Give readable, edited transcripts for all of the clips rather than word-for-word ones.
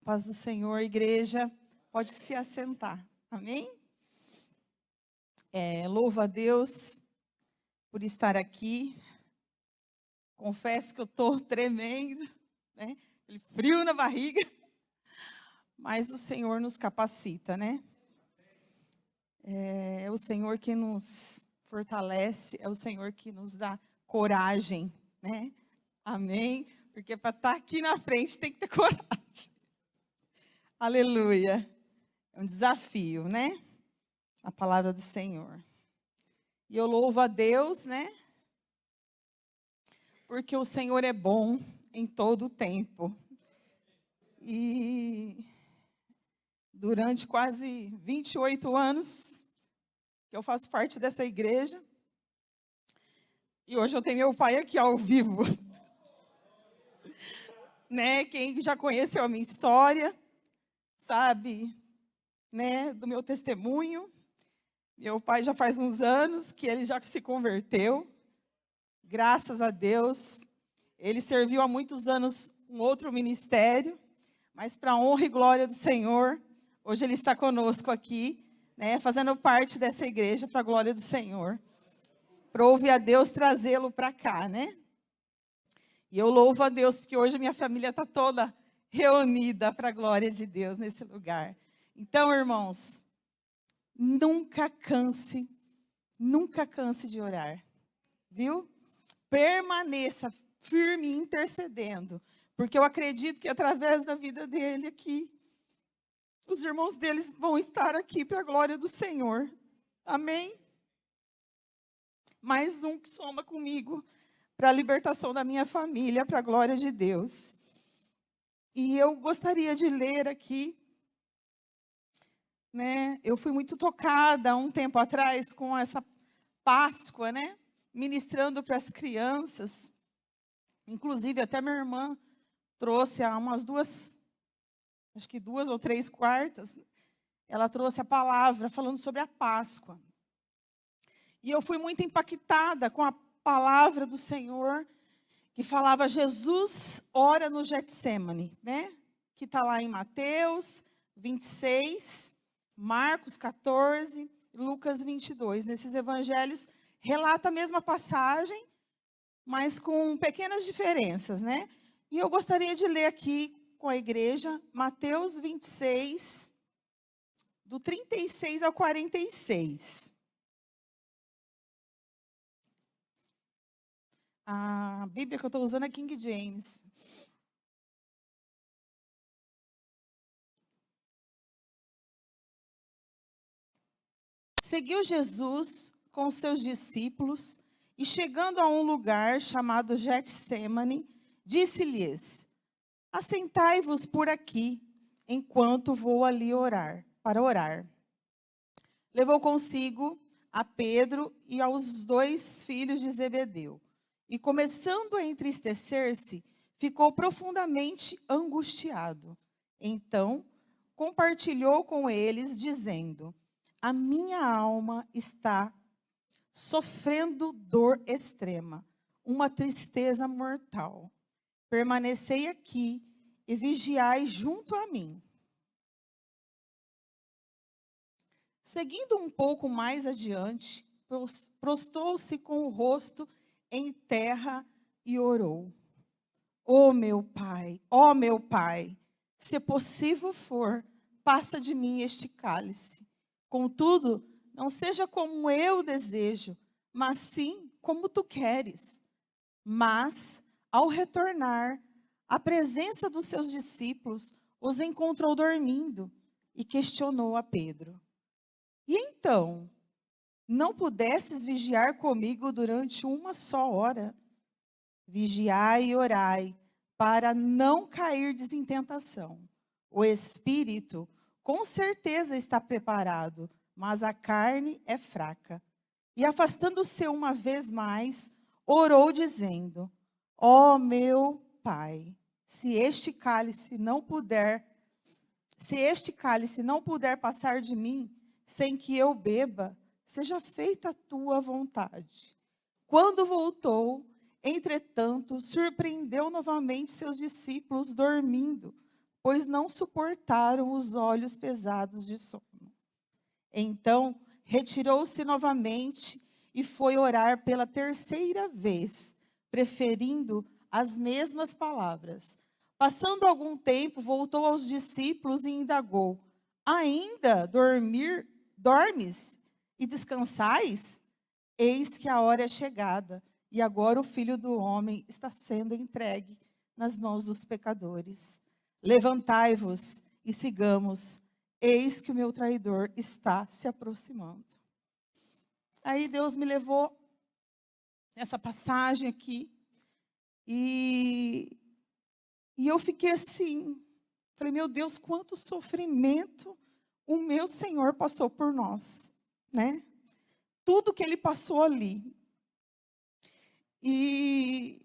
paz do Senhor, igreja, pode se assentar, amém? Louvo a Deus por estar aqui. Confesso que eu estou tremendo, né? Aquele frio na barriga, mas o Senhor nos capacita, né? É o Senhor que nos fortalece, é o Senhor que nos dá coragem, né? Amém? Porque para estar aqui na frente tem que ter coragem. Aleluia. É um desafio, né? A palavra do Senhor. E eu louvo a Deus, né? Porque o Senhor é bom em todo o tempo. E durante quase 28 anos que eu faço parte dessa igreja. E hoje eu tenho meu pai aqui ao vivo. Né? Quem já conheceu a minha história, sabe, né, do meu testemunho. Meu pai já faz uns anos que ele já se converteu. Graças a Deus. Ele serviu há muitos anos um outro ministério, mas para a honra e glória do Senhor, hoje ele está conosco aqui, né, fazendo parte dessa igreja para a glória do Senhor. Prove a Deus trazê-lo para cá, né? E eu louvo a Deus, porque hoje a minha família está toda reunida para a glória de Deus nesse lugar. Então, irmãos, nunca canse de orar, viu? Permaneça firme intercedendo, porque eu acredito que através da vida dele aqui, os irmãos deles vão estar aqui para a glória do Senhor. Amém? Mais um que soma comigo para a libertação da minha família, para a glória de Deus. E eu gostaria de ler aqui, né? Eu fui muito tocada há um tempo atrás com essa Páscoa, né? Ministrando para as crianças. Inclusive, até minha irmã trouxe há umas duas ou três quartas, ela trouxe a palavra falando sobre a Páscoa. E eu fui muito impactada com a palavra do Senhor, que falava Jesus ora no Getsemane, né? Que está lá em Mateus 26, Marcos 14, Lucas 22. Nesses evangelhos relata a mesma passagem, mas com pequenas diferenças, né? E eu gostaria de ler aqui com a igreja, Mateus 26, do 36 ao 46. A Bíblia que eu estou usando é King James. Seguiu Jesus com seus discípulos e, chegando a um lugar chamado Getsemane, disse-lhes: assentai-vos por aqui, enquanto vou ali para orar. Levou consigo a Pedro e aos 2 filhos de Zebedeu. E, começando a entristecer-se, ficou profundamente angustiado. Então, compartilhou com eles, dizendo: a minha alma está sofrendo dor extrema, uma tristeza mortal. Permanecei aqui e vigiai junto a mim. Seguindo um pouco mais adiante, prostou-se com o rosto em terra e orou: ó meu Pai, se possível for, passa de mim este cálice. Contudo, não seja como eu desejo, mas sim como tu queres. Mas, ao retornar à presença dos seus discípulos, os encontrou dormindo e questionou a Pedro: e então, não pudesses vigiar comigo durante uma só hora? Vigiai e orai, para não cair em tentação. O espírito, com certeza, está preparado, mas a carne é fraca. E, afastando-se uma vez mais, orou, dizendo: ó meu Pai, se este cálice não puder passar de mim, sem que eu beba, seja feita a tua vontade. Quando voltou, entretanto, surpreendeu novamente seus discípulos dormindo. pois não suportaram os olhos pesados de sono. Então, retirou-se novamente e foi orar pela terceira vez, preferindo as mesmas palavras. Passando algum tempo, voltou aos discípulos e indagou: ainda dormes e descansais? Eis que a hora é chegada, e agora o Filho do Homem está sendo entregue nas mãos dos pecadores. Levantai-vos e sigamos. Eis que o meu traidor está se aproximando. Aí Deus me levou nessa passagem aqui. E eu fiquei assim. Falei, meu Deus, quanto sofrimento o meu Senhor passou por nós, né? Tudo que Ele passou ali. E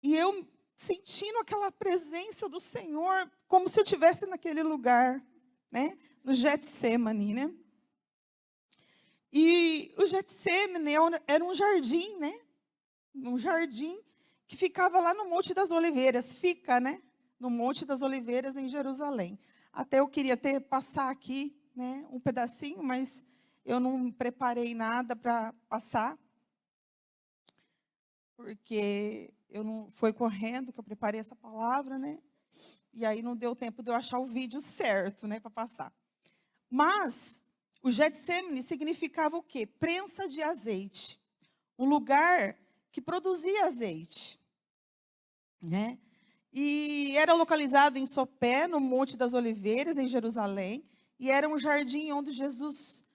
eu sentindo aquela presença do Senhor, como se eu estivesse naquele lugar, né? No Getsemane, né? E o Getsemane era um jardim, né? Um jardim que ficava lá no Monte das Oliveiras. Fica, né? No Monte das Oliveiras, em Jerusalém. Até eu queria passar aqui, né? Um pedacinho, mas eu não preparei nada para passar. Porque eu não foi correndo que eu preparei essa palavra, né? E aí não deu tempo de eu achar o vídeo certo, né, para passar. Mas o Getsemane significava o quê? Prensa de azeite. Um lugar que produzia azeite, né? E era localizado em Sopé, no Monte das Oliveiras, em Jerusalém, e era um jardim onde Jesus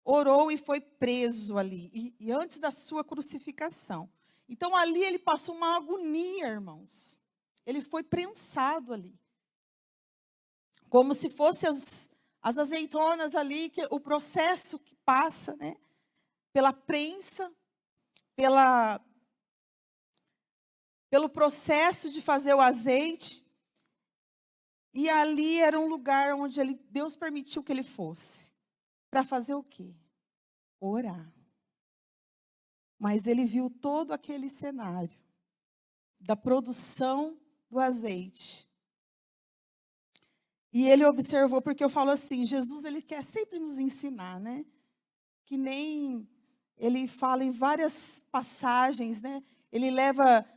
orou e foi preso ali, e antes da sua crucificação. Então, ali ele passou uma agonia, irmãos. Ele foi prensado ali. Como se fosse as azeitonas ali, o processo que passa, né? Pela prensa, pelo processo de fazer o azeite. E ali era um lugar onde Deus permitiu que ele fosse. Para fazer o quê? Orar. Mas ele viu todo aquele cenário da produção do azeite. E ele observou, porque eu falo assim, Jesus ele quer sempre nos ensinar, né? Que nem ele fala em várias passagens, né? Ele leva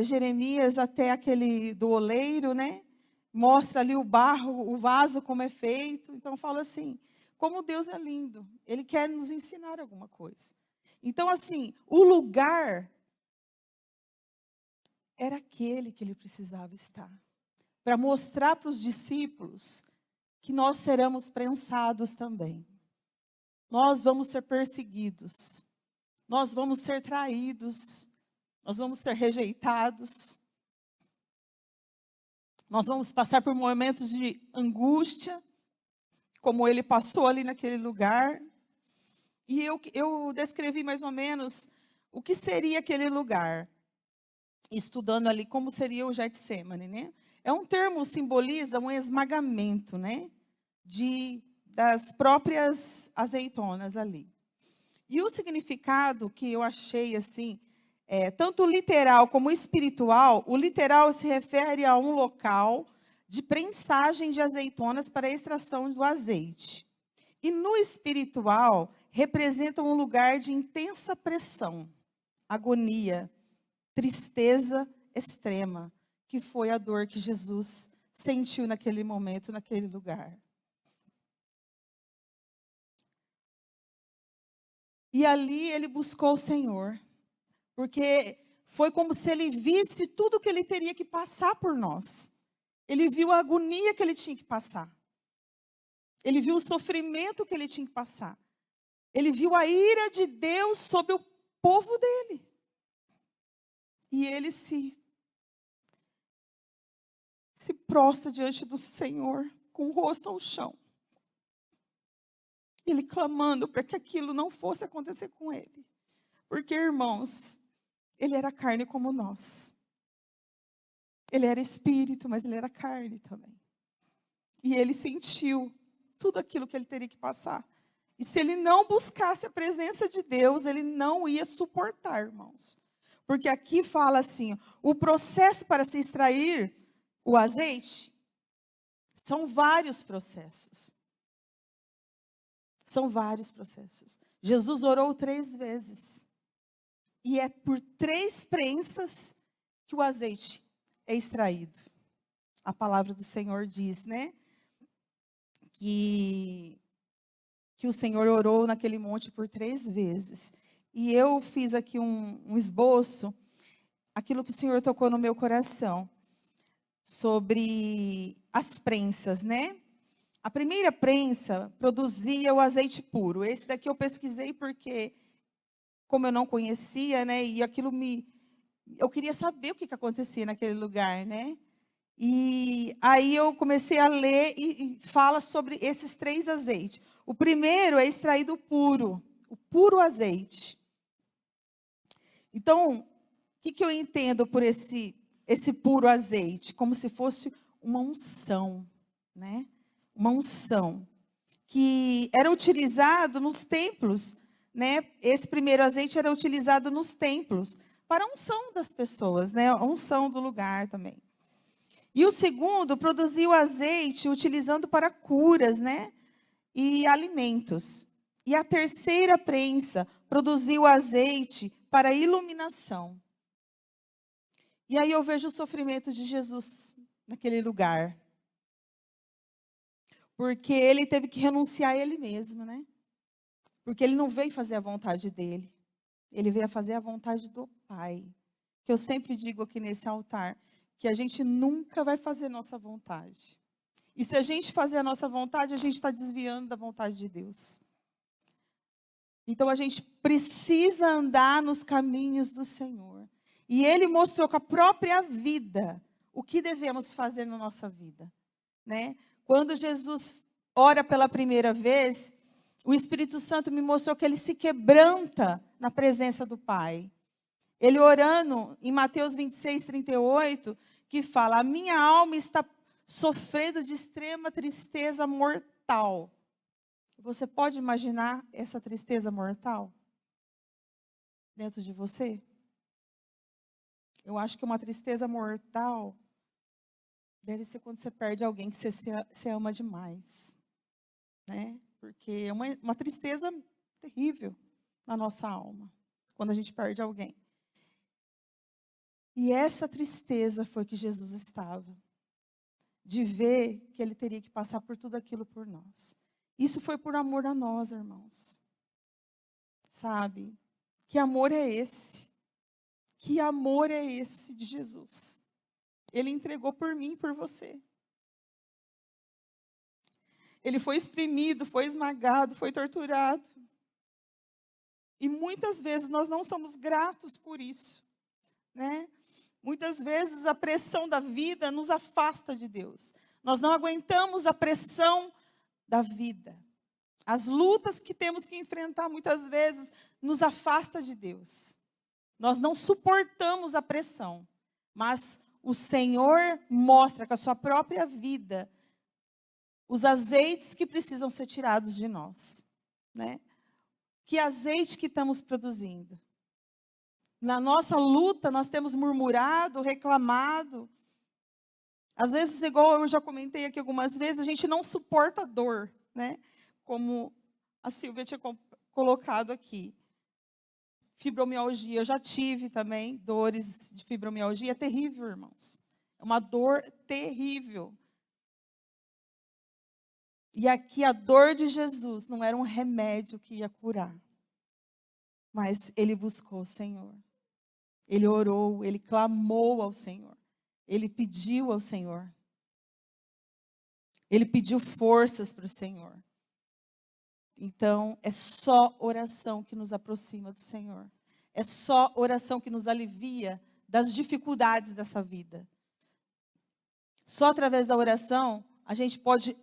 Jeremias até aquele do oleiro, né? Mostra ali o barro, o vaso como é feito. Então fala assim, como Deus é lindo. Ele quer nos ensinar alguma coisa. Então assim, o lugar era aquele que ele precisava estar. Para mostrar para os discípulos que nós seremos prensados também. Nós vamos ser perseguidos. Nós vamos ser traídos. Nós vamos ser rejeitados. Nós vamos passar por momentos de angústia, como ele passou ali naquele lugar. E eu descrevi mais ou menos o que seria aquele lugar. Estudando ali como seria o Getsemane, né? É um termo que simboliza um esmagamento, né? Das próprias azeitonas ali. E o significado que eu achei assim, tanto literal como espiritual, o literal se refere a um local de prensagem de azeitonas para a extração do azeite. E no espiritual, representa um lugar de intensa pressão, agonia, tristeza extrema, que foi a dor que Jesus sentiu naquele momento, naquele lugar. E ali ele buscou o Senhor, porque foi como se ele visse tudo que ele teria que passar por nós. Ele viu a agonia que ele tinha que passar. Ele viu o sofrimento que ele tinha que passar. Ele viu a ira de Deus sobre o povo dele. E ele se prostra diante do Senhor, com o rosto ao chão. Ele clamando para que aquilo não fosse acontecer com ele. Porque, irmãos, ele era carne como nós. Ele era espírito, mas ele era carne também. E ele sentiu tudo aquilo que ele teria que passar. E se ele não buscasse a presença de Deus, ele não ia suportar, irmãos. Porque aqui fala assim, o processo para se extrair o azeite São vários processos. São vários processos. Jesus orou 3 vezes. E é por 3 prensas que o azeite é extraído. A palavra do Senhor diz, né? Que o Senhor orou naquele monte por 3 vezes. E eu fiz aqui um esboço, aquilo que o Senhor tocou no meu coração, sobre as prensas, né? A primeira prensa produzia o azeite puro. Esse daqui eu pesquisei porque, como eu não conhecia, né? E aquilo eu queria saber o que acontecia naquele lugar, né? E aí eu comecei a ler e fala sobre esses 3 azeites. O primeiro é extraído puro, o puro azeite. Então, o que eu entendo por esse puro azeite? Como se fosse uma unção, né? Uma unção que era utilizado nos templos, né? Esse primeiro azeite era utilizado nos templos para a unção das pessoas, né? A unção do lugar também. E o segundo produzia o azeite utilizando para curas, né? E alimentos. E a terceira prensa produzia o azeite para iluminação. E aí eu vejo o sofrimento de Jesus naquele lugar. Porque ele teve que renunciar a ele mesmo, né? Porque ele não veio fazer a vontade dele. Ele veio a fazer a vontade do Pai. Que eu sempre digo aqui nesse altar, que a gente nunca vai fazer nossa vontade. E se a gente fazer a nossa vontade, a gente está desviando da vontade de Deus. Então a gente precisa andar nos caminhos do Senhor. E Ele mostrou com a própria vida o que devemos fazer na nossa vida, né? Quando Jesus ora pela primeira vez, o Espírito Santo me mostrou que ele se quebranta na presença do Pai. Ele orando em Mateus 26, 38, que fala: a minha alma está sofrendo de extrema tristeza mortal. Você pode imaginar essa tristeza mortal dentro de você? Eu acho que uma tristeza mortal deve ser quando você perde alguém que você ama demais, né? Porque é uma tristeza terrível na nossa alma, quando a gente perde alguém. E essa tristeza foi que Jesus estava, de ver que ele teria que passar por tudo aquilo por nós. Isso foi por amor a nós, irmãos. Sabe? Que amor é esse? Que amor é esse de Jesus? Ele entregou por mim e por você. Ele foi exprimido, foi esmagado, foi torturado. E muitas vezes nós não somos gratos por isso, né? Muitas vezes a pressão da vida nos afasta de Deus. Nós não aguentamos a pressão da vida. As lutas que temos que enfrentar muitas vezes nos afasta de Deus. Nós não suportamos a pressão, mas o Senhor mostra com a sua própria vida os azeites que precisam ser tirados de nós, né? Que azeite que estamos produzindo? Na nossa luta, nós temos murmurado, reclamado. Às vezes, igual eu já comentei aqui algumas vezes, a gente não suporta a dor, né? Como a Silvia tinha colocado aqui. Fibromialgia, eu já tive também dores de fibromialgia. É terrível, irmãos. É uma dor terrível. E aqui a dor de Jesus não era um remédio que ia curar. Mas ele buscou o Senhor. Ele orou, ele clamou ao Senhor. Ele pediu ao Senhor. Ele pediu forças para o Senhor. Então, é só oração que nos aproxima do Senhor. É só oração que nos alivia das dificuldades dessa vida. Só através da oração, a gente pode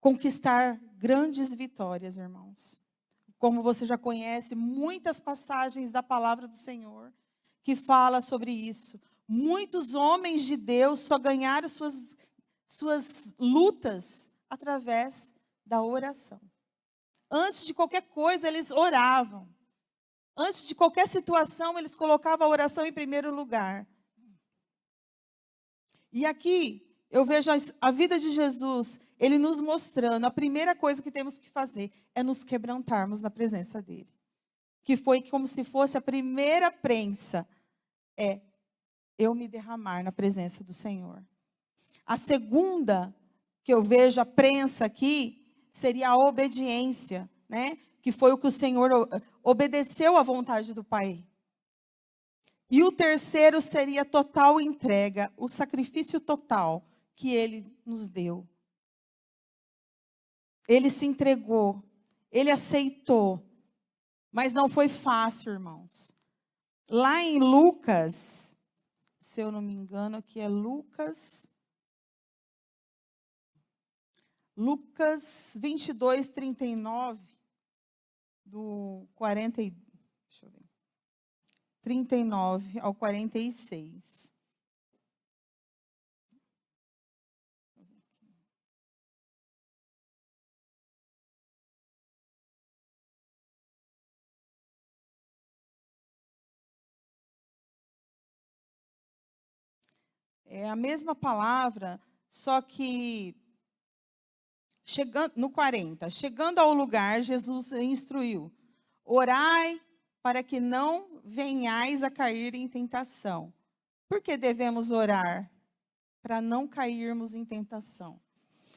conquistar grandes vitórias, irmãos. Como você já conhece, muitas passagens da palavra do Senhor que fala sobre isso. Muitos homens de Deus só ganharam suas lutas através da oração. Antes de qualquer coisa, eles oravam. Antes de qualquer situação, eles colocavam a oração em primeiro lugar. E aqui, eu vejo a vida de Jesus, ele nos mostrando, a primeira coisa que temos que fazer é nos quebrantarmos na presença dele. Que foi como se fosse a primeira prensa, é eu me derramar na presença do Senhor. A segunda que eu vejo a prensa aqui seria a obediência, né? Que foi o que o Senhor obedeceu à vontade do Pai. E o terceiro seria a total entrega, o sacrifício total que ele nos deu. Ele se entregou, ele aceitou, mas não foi fácil, irmãos. Lá em Lucas, se eu não me engano, aqui é Lucas 22, 39, do 40, deixa eu ver, 39 ao 46. É a mesma palavra, só que chegando no 40, chegando ao lugar, Jesus instruiu: orai para que não venhais a cair em tentação. Por que devemos orar? Para não cairmos em tentação.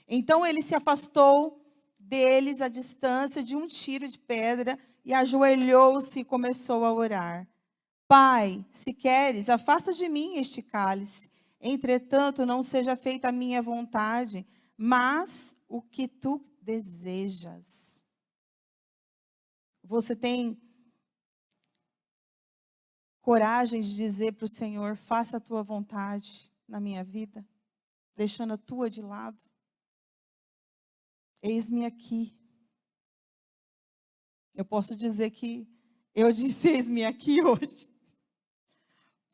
Então ele se afastou deles à distância de um tiro de pedra e ajoelhou-se e começou a orar. Pai, se queres, afasta de mim este cálice. Entretanto, não seja feita a minha vontade, mas o que tu desejas. Você tem coragem de dizer para o Senhor: faça a tua vontade na minha vida, deixando a tua de lado? Eis-me aqui. Eu posso dizer que eu disse eis-me aqui hoje,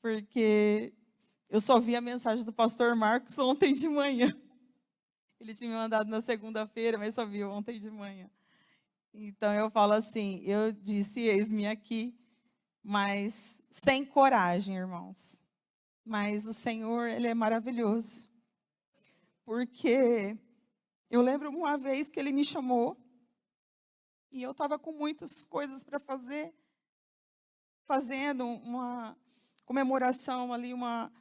porque eu só vi a mensagem do pastor Marcos ontem de manhã. Ele tinha me mandado na segunda-feira, mas só vi ontem de manhã. Então eu falo assim, eu disse eis-me aqui, mas sem coragem, irmãos. Mas o Senhor, ele é maravilhoso. Porque eu lembro uma vez que ele me chamou e eu estava com muitas coisas para fazer, fazendo uma comemoração ali, uma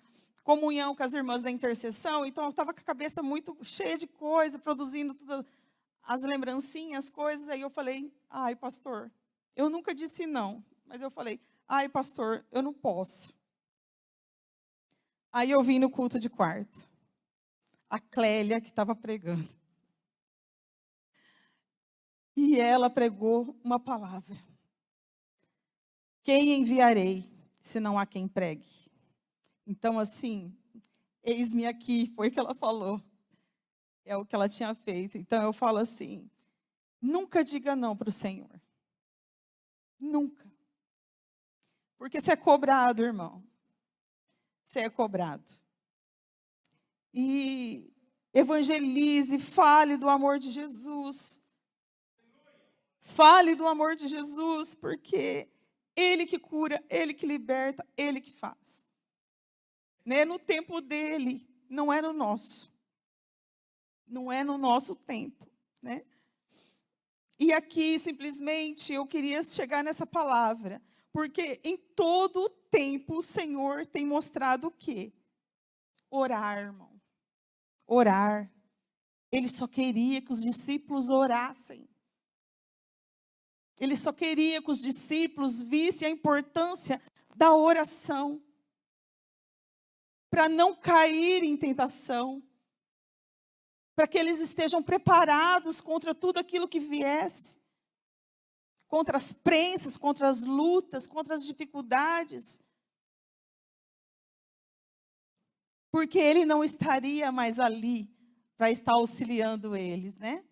comunhão com as irmãs da intercessão. Então eu estava com a cabeça muito cheia de coisa, produzindo todas as lembrancinhas, coisas. Aí eu falei: ai, pastor, eu nunca disse não, mas eu falei: ai, pastor, eu não posso. Aí eu vim no culto de quarta. A Clélia que estava pregando. E ela pregou uma palavra: quem enviarei, se não há quem pregue? Então, assim, eis-me aqui, foi o que ela falou. É o que ela tinha feito. Então, eu falo assim, nunca diga não para o Senhor. Nunca. Porque você é cobrado, irmão. Você é cobrado. E evangelize, fale do amor de Jesus. Fale do amor de Jesus, porque Ele que cura, Ele que liberta, Ele que faz. Né? No tempo dele, não é no nosso. Não é no nosso tempo. Né? E aqui, simplesmente, eu queria chegar nessa palavra, porque em todo o tempo o Senhor tem mostrado o quê? Orar, irmão. Orar. Ele só queria que os discípulos orassem. Ele só queria que os discípulos vissem a importância da oração, para não cair em tentação, para que eles estejam preparados contra tudo aquilo que viesse, contra as prensas, contra as lutas, contra as dificuldades, porque ele não estaria mais ali para estar auxiliando eles, né?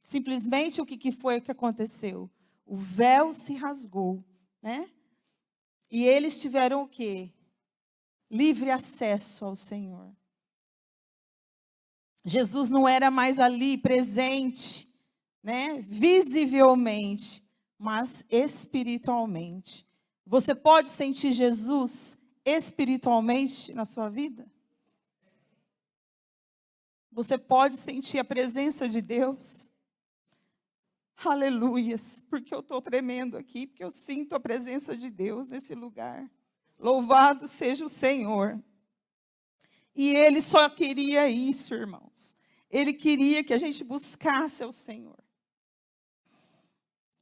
Simplesmente o que foi o que aconteceu? O véu se rasgou, né? E eles tiveram o quê? Livre acesso ao Senhor. Jesus não era mais ali presente, né? Visivelmente, mas espiritualmente. Você pode sentir Jesus espiritualmente na sua vida? Você pode sentir a presença de Deus? Aleluias, porque eu estou tremendo aqui, porque eu sinto a presença de Deus nesse lugar. Louvado seja o Senhor. E Ele só queria isso, irmãos. Ele queria que a gente buscasse ao Senhor.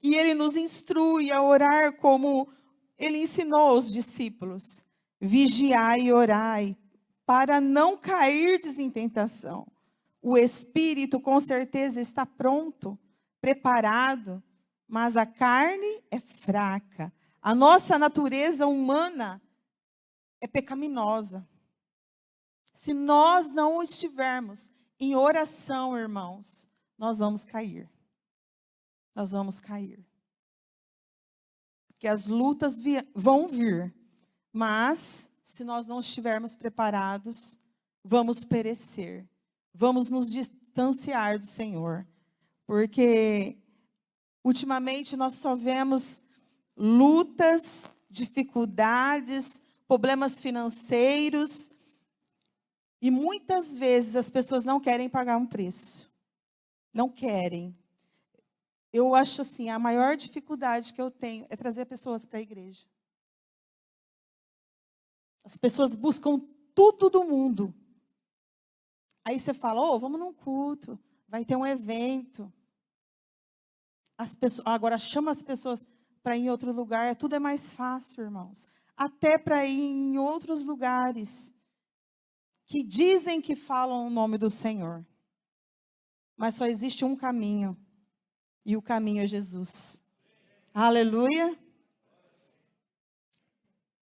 E Ele nos instrui a orar como Ele ensinou aos discípulos. Vigiai e orai, para não cairdes em tentação. O espírito com certeza está pronto, preparado, mas a carne é fraca. A nossa natureza humana é pecaminosa. Se nós não estivermos em oração, irmãos, nós vamos cair. Nós vamos cair. Porque as lutas vão vir, mas se nós não estivermos preparados, vamos perecer. Vamos nos distanciar do Senhor. Porque ultimamente nós só vemos lutas, dificuldades, problemas financeiros, e muitas vezes as pessoas não querem pagar um preço. Não querem. Eu acho assim, a maior dificuldade que eu tenho é trazer pessoas para a igreja. As pessoas buscam tudo do mundo. Aí você fala, vamos num culto, vai ter um evento. Agora chama as pessoas para ir em outro lugar, tudo é mais fácil, irmãos. Até para ir em outros lugares que dizem que falam o nome do Senhor. Mas só existe um caminho. E o caminho é Jesus. Aleluia.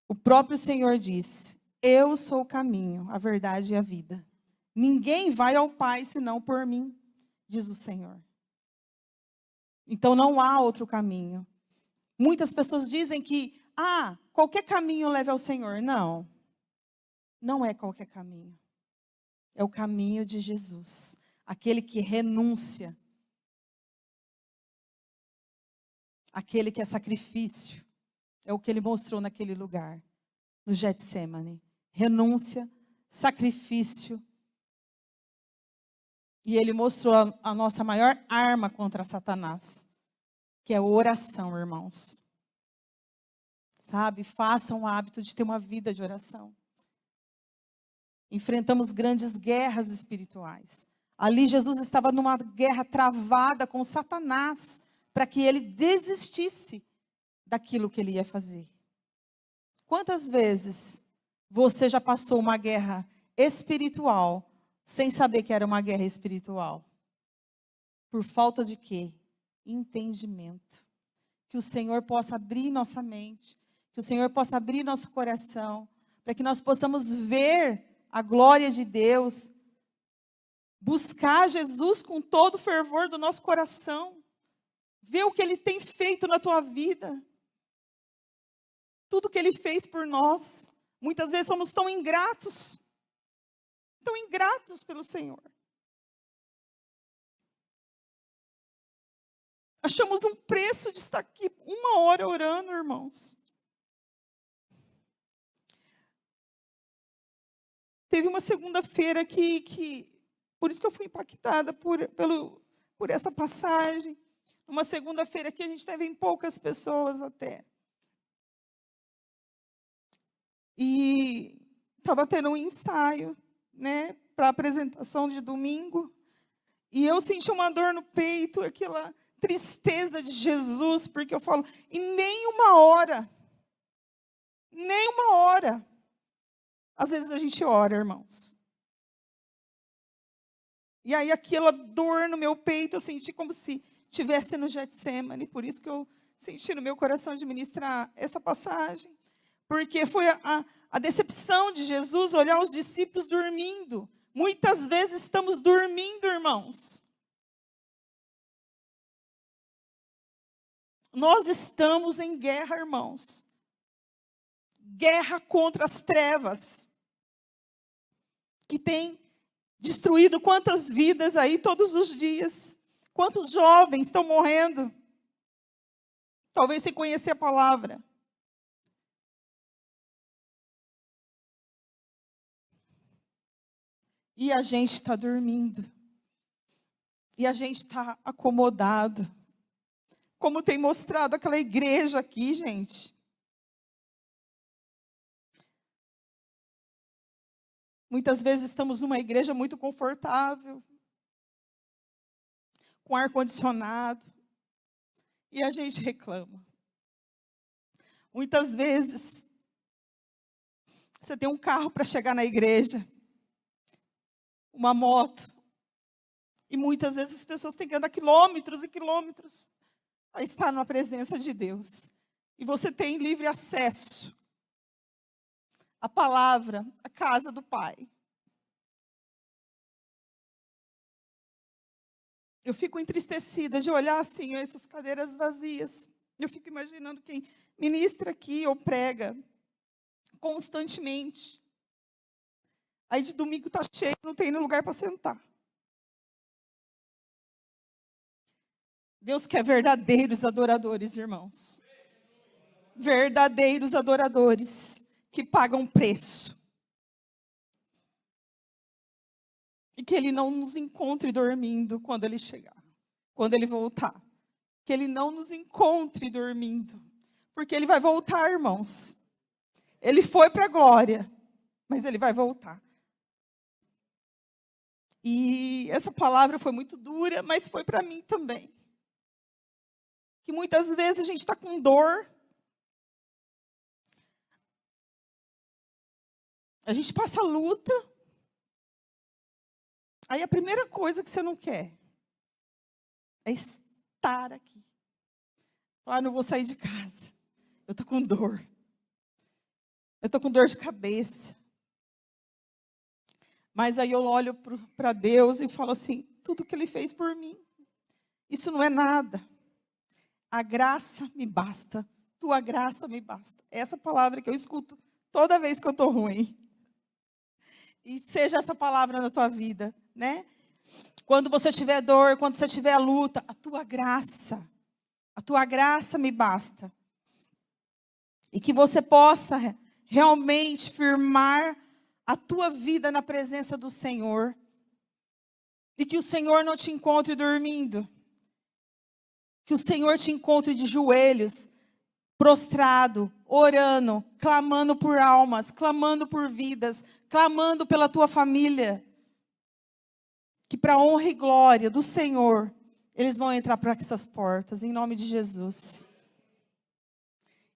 O próprio Senhor disse, eu sou o caminho, a verdade e a vida. Ninguém vai ao Pai senão por mim, diz o Senhor. Então não há outro caminho. Muitas pessoas dizem que, qualquer caminho leva ao Senhor. Não. Não é qualquer caminho. É o caminho de Jesus. Aquele que renúncia. Aquele que é sacrifício. É o que ele mostrou naquele lugar. No Getsemane. Renúncia, sacrifício. E ele mostrou a nossa maior arma contra Satanás. Que é a oração, irmãos. Sabe? Façam o hábito de ter uma vida de oração. Enfrentamos grandes guerras espirituais. Ali Jesus estava numa guerra travada com Satanás, para que ele desistisse daquilo que ele ia fazer. Quantas vezes você já passou uma guerra espiritual sem saber que era uma guerra espiritual? Por falta de quê? Entendimento. Que o Senhor possa abrir nossa mente, que o Senhor possa abrir nosso coração, para que nós possamos ver a glória de Deus, buscar Jesus com todo o fervor do nosso coração, ver o que Ele tem feito na tua vida, tudo que Ele fez por nós. Muitas vezes somos tão ingratos pelo Senhor. Achamos um preço de estar aqui 1 hora orando, irmãos. Teve uma segunda-feira que por isso que eu fui impactada por essa passagem. Uma segunda-feira que a gente teve em poucas pessoas até. E estava tendo um ensaio, né, para a apresentação de domingo. E eu senti uma dor no peito, aquela tristeza de Jesus, porque eu falo, e nem 1 hora. Às vezes a gente ora, irmãos. E aí aquela dor no meu peito, eu senti como se estivesse no Getsemane. Por isso que eu senti no meu coração de ministrar essa passagem. Porque foi a decepção de Jesus olhar os discípulos dormindo. Muitas vezes estamos dormindo, irmãos. Nós estamos em guerra, irmãos. Guerra contra as trevas. Que tem destruído quantas vidas aí todos os dias. Quantos jovens estão morrendo. Talvez sem conhecer a palavra. E a gente está dormindo. E a gente está acomodado. Como tem mostrado aquela igreja aqui, gente. Muitas vezes estamos numa igreja muito confortável, com ar-condicionado, e a gente reclama. Muitas vezes, você tem um carro para chegar na igreja, uma moto, e muitas vezes as pessoas têm que andar quilômetros e quilômetros para estar na presença de Deus. E você tem livre acesso à palavra, à casa do Pai. Eu fico entristecida de olhar assim, essas cadeiras vazias. Eu fico imaginando quem ministra aqui ou prega constantemente. Aí de domingo está cheio, não tem nem lugar para sentar. Deus quer verdadeiros adoradores, irmãos. Verdadeiros adoradores que pagam preço. E que Ele não nos encontre dormindo quando Ele chegar, quando Ele voltar. Que Ele não nos encontre dormindo. Porque Ele vai voltar, irmãos. Ele foi para a glória, mas Ele vai voltar. E essa palavra foi muito dura, mas foi para mim também. Que muitas vezes a gente está com dor. A gente passa luta. Aí a primeira coisa que você não quer é estar aqui. Falar, não vou sair de casa. Eu estou com dor. Eu estou com dor de cabeça. Mas aí eu olho para Deus e falo assim, tudo que Ele fez por mim, isso não é nada. A graça me basta. Tua graça me basta. Essa palavra que eu escuto toda vez que eu estou ruim. E seja essa palavra na tua vida, né? Quando você tiver dor, quando você tiver luta, a tua graça me basta. E que você possa realmente firmar a tua vida na presença do Senhor. E que o Senhor não te encontre dormindo. Que o Senhor te encontre de joelhos, prostrado, orando, clamando por almas, clamando por vidas, clamando pela tua família. Que para a honra e glória do Senhor, eles vão entrar por essas portas, em nome de Jesus.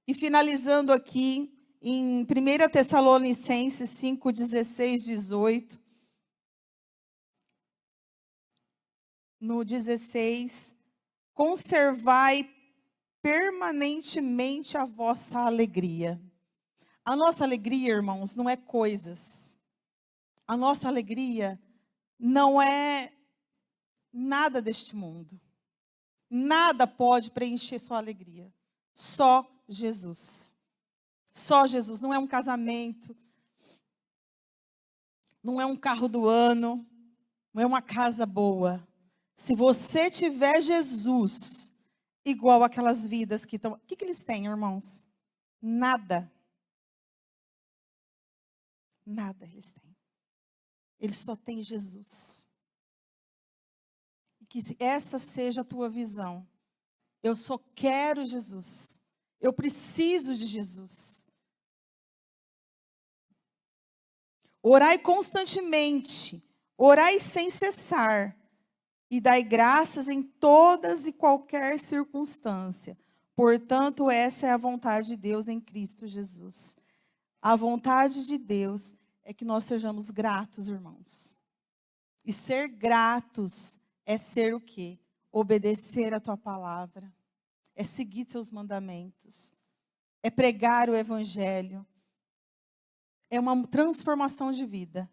E finalizando aqui, em 1 Tessalonicenses 5, 16, 18. No 16, conservai permanentemente a vossa alegria. A nossa alegria, irmãos, não é coisas. A nossa alegria não é nada deste mundo. Nada pode preencher sua alegria. Só Jesus. Só Jesus. Não é um casamento. Não é um carro do ano. Não é uma casa boa. Se você tiver Jesus, igual aquelas vidas que estão... O que eles têm, irmãos? Nada. Nada eles têm. Eles só têm Jesus. E que essa seja a tua visão. Eu só quero Jesus. Eu preciso de Jesus. Orai constantemente. Orai sem cessar. E dai graças em todas e qualquer circunstância. Portanto, essa é a vontade de Deus em Cristo Jesus. A vontade de Deus é que nós sejamos gratos, irmãos. E ser gratos é ser o quê? Obedecer a tua palavra. É seguir teus mandamentos. É pregar o evangelho. É uma transformação de vida.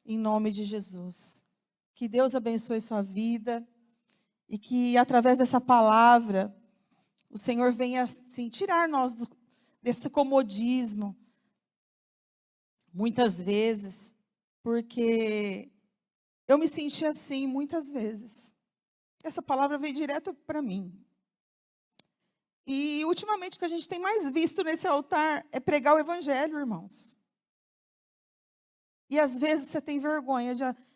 Em nome de Jesus. Que Deus abençoe sua vida. E que através dessa palavra, o Senhor venha assim, tirar nós desse comodismo. Muitas vezes. Porque eu me senti assim muitas vezes. Essa palavra veio direto para mim. E ultimamente o que a gente tem mais visto nesse altar é pregar o evangelho, irmãos. E às vezes você tem vergonha,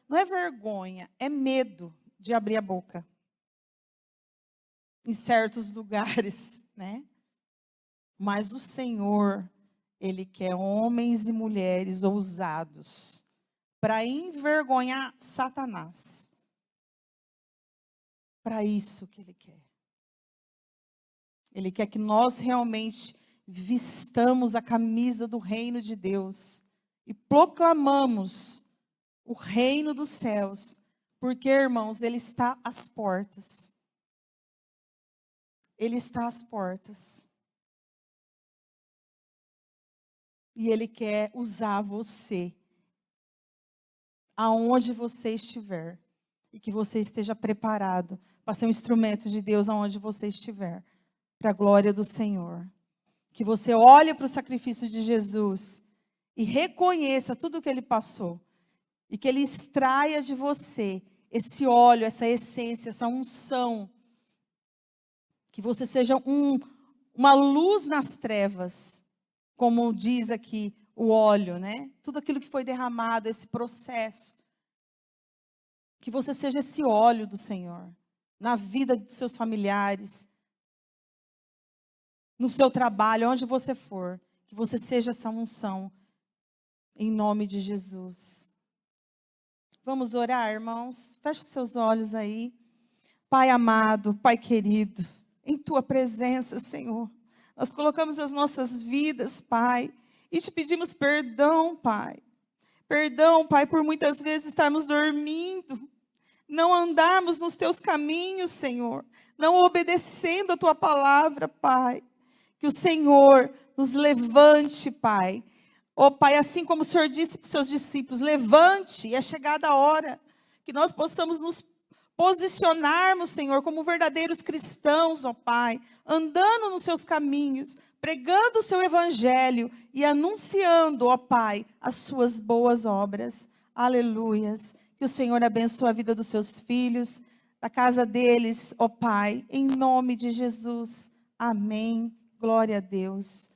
não é vergonha, é medo de abrir a boca. Em certos lugares, né? Mas o Senhor, Ele quer homens e mulheres ousados para envergonhar Satanás. Para isso que Ele quer. Ele quer que nós realmente vistamos a camisa do reino de Deus e proclamamos o reino dos céus, porque, irmãos, Ele está às portas. Ele está às portas. E Ele quer usar você, aonde você estiver. E que você esteja preparado para ser um instrumento de Deus aonde você estiver. Para a glória do Senhor. Que você olhe para o sacrifício de Jesus e reconheça tudo o que Ele passou. E que Ele extraia de você esse óleo, essa essência, essa unção. Que você seja uma luz nas trevas. Como diz aqui o óleo, né? Tudo aquilo que foi derramado, esse processo. Que você seja esse óleo do Senhor. Na vida dos seus familiares. No seu trabalho, onde você for. Que você seja essa unção. Em nome de Jesus. Vamos orar, irmãos? Feche os seus olhos aí. Pai amado, Pai querido. Em Tua presença, Senhor. Nós colocamos as nossas vidas, Pai, e te pedimos perdão, Pai. Perdão, Pai, por muitas vezes estarmos dormindo, não andarmos nos Teus caminhos, Senhor, não obedecendo a Tua palavra, Pai. Que o Senhor nos levante, Pai. Ó, Pai, assim como o Senhor disse para os seus discípulos, levante, é chegada a hora, que nós possamos nos posicionarmos, Senhor, como verdadeiros cristãos, ó Pai, andando nos seus caminhos, pregando o seu evangelho e anunciando, ó Pai, as suas boas obras. Aleluias. Que o Senhor abençoe a vida dos seus filhos, da casa deles, ó Pai, em nome de Jesus. Amém. Glória a Deus.